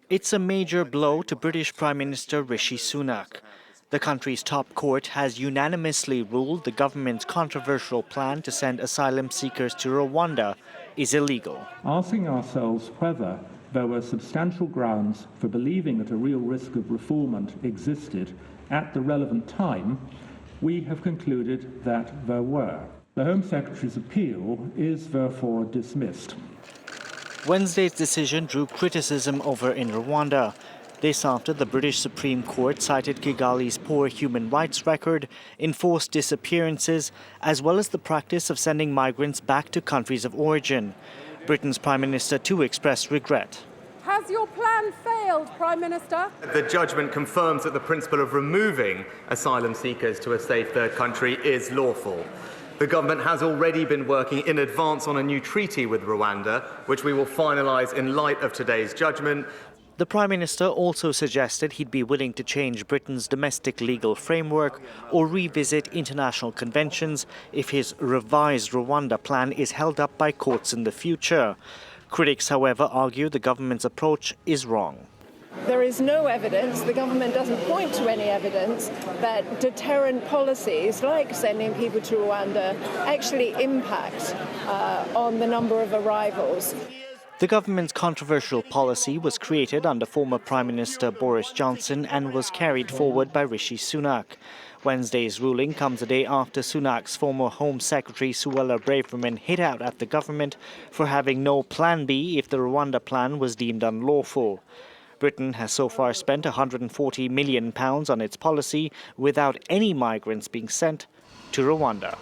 It's a major blow to British Prime Minister Rishi Sunak. The country's top court has unanimously ruled the government's controversial plan to send asylum seekers to Rwanda is illegal. Asking ourselves whether there were substantial grounds for believing that a real risk of refoulement existed at the relevant time, we have concluded that there were. The Home Secretary's appeal is therefore dismissed. Wednesday's decision drew criticism over in Rwanda. This after the British Supreme Court cited Kigali's poor human rights record, enforced disappearances, as well as the practice of sending migrants back to countries of origin. Britain's Prime Minister too expressed regret. Has your plan failed, Prime Minister? The judgment confirms that the principle of removing asylum seekers to a safe third country is lawful. The government has already been working in advance on a new treaty with Rwanda, which we will finalise in light of today's judgment. The Prime Minister also suggested he'd be willing to change Britain's domestic legal framework or revisit international conventions if his revised Rwanda plan is held up by courts in the future. Critics, however, argue the government's approach is wrong. There is no evidence, the government doesn't point to any evidence, that deterrent policies like sending people to Rwanda actually impact on the number of arrivals. The government's controversial policy was created under former Prime Minister Boris Johnson and was carried forward by Rishi Sunak. Wednesday's ruling comes a day after Sunak's former Home Secretary Suella Braverman hit out at the government for having no Plan B if the Rwanda plan was deemed unlawful. Britain has so far spent £140 million on its policy without any migrants being sent to Rwanda.